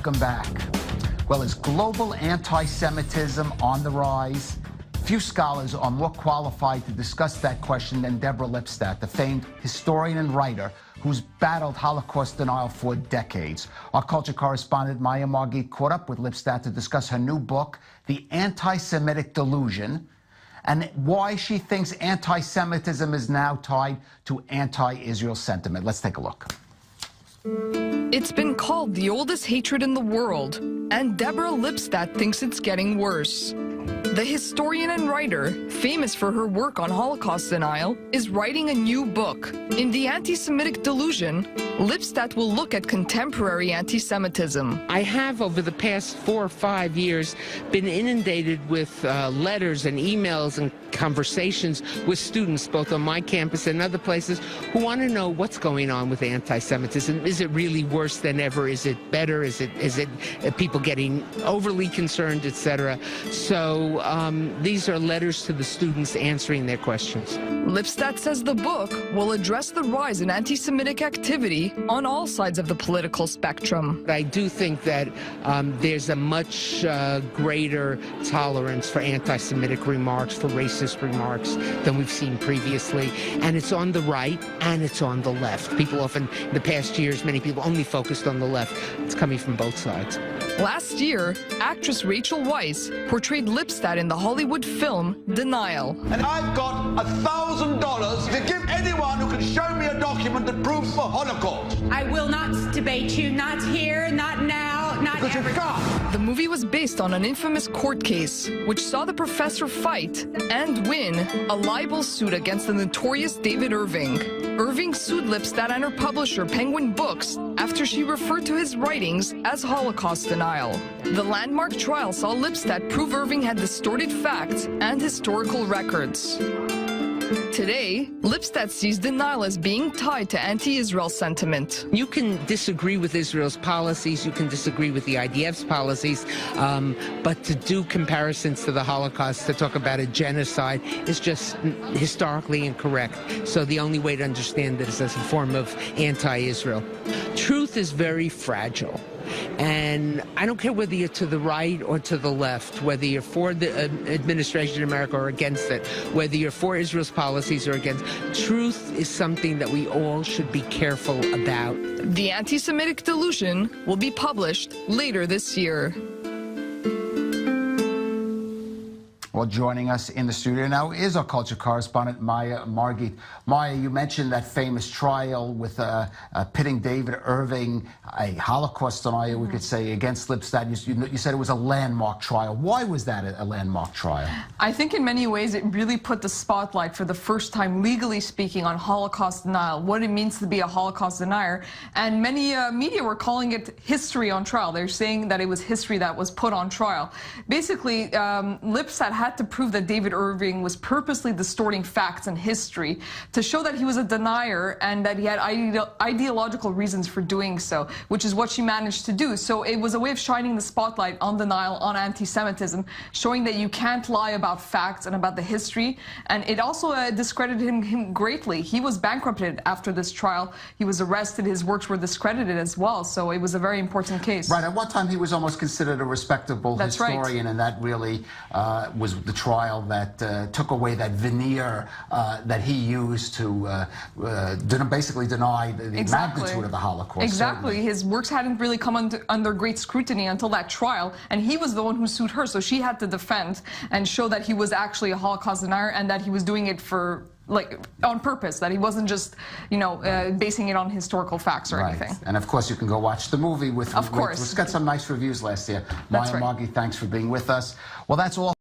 Welcome back. Well, is global anti-Semitism on the rise? Few scholars are more qualified to discuss that question than Deborah Lipstadt, the famed historian and writer who's battled Holocaust denial for decades. Our culture correspondent Maya Margit caught up with Lipstadt to discuss her new book, The Anti-Semitic Delusion, and why she thinks anti-Semitism is now tied to anti-Israel sentiment. Let's take a look. It's been called the oldest hatred in the world, and Deborah Lipstadt thinks it's getting worse. The historian and writer, famous for her work on Holocaust denial, is writing a new book. In The Anti-Semitic Delusion, Lipstadt will look at contemporary anti-Semitism. I have, over the past 4 or 5 years, been inundated with letters and emails and conversations with students, both on my campus and other places, who want to know what's going on with anti-Semitism. Is it really worse than ever? Is it better? Is it people getting overly concerned, etc.? So these are letters to the students answering their questions. Lipstadt says the book will address the rise in anti-Semitic activity on all sides of the political spectrum. I do think that there's a much greater tolerance for anti-Semitic remarks, for racist remarks than we've seen previously. And it's on the right and it's on the left. People often, in the past years, many people only focused on the left. It's coming from both sides. Last year, actress Rachel Weisz portrayed Lipstadt in the Hollywood film Denial. And I've got $1,000 to give anyone who can show me a document that proves the Holocaust. I will not debate you, not here, not now, not Because ever. you can't. The movie was based on an infamous court case, which saw the professor fight and win a libel suit against the notorious David Irving. Irving sued Lipstadt and her publisher, Penguin Books, after she referred to his writings as Holocaust denial. The landmark trial saw Lipstadt prove Irving had distorted facts and historical records. Today, Lipstadt sees denial as being tied to anti-Israel sentiment. You can disagree with Israel's policies, you can disagree with the IDF's policies, but to do comparisons to the Holocaust, to talk about a genocide, is just historically incorrect. So the only way to understand it is as a form of anti-Israel. Truth is very fragile. And I don't care whether you're to the right or to the left, whether you're for the administration in America or against it, whether you're for Israel's policies or against. Truth is something that we all should be careful about. The Anti-Semitic Delusion will be published later this year. Well, joining us in the studio now is our culture correspondent, Maya Margit. Maya, you mentioned that famous trial with pitting David Irving, a Holocaust denier, we could say, against Lipstadt. You said it was a landmark trial. Why was that a landmark trial? I think in many ways it really put the spotlight for the first time, legally speaking, on Holocaust denial, what it means to be a Holocaust denier. And many media were calling it history on trial. They're saying that it was history that was put on trial. Basically, Lipstadt had to prove that David Irving was purposely distorting facts and history to show that he was a denier and that he had ideological reasons for doing so, which is what she managed to do. So it was a way of shining the spotlight on denial, on anti-Semitism, showing that you can't lie about facts and about the history. And it also discredited him greatly. He was bankrupted after this trial. He was arrested. His works were discredited as well. So it was a very important case. Right. At one time, he was almost considered a respectable historian, right. And that really was the trial that took away that veneer that he used to basically deny the magnitude of the Holocaust. Exactly. Certainly. His works hadn't really come under great scrutiny until that trial, and he was the one who sued her, so she had to defend and show that he was actually a Holocaust denier and that he was doing it for on purpose, that he wasn't just, basing it on historical facts or anything. And of course, you can go watch the movie with. Of course. It's got some nice reviews last year. That's Maya right. Margit, thanks for being with us. Well, that's all.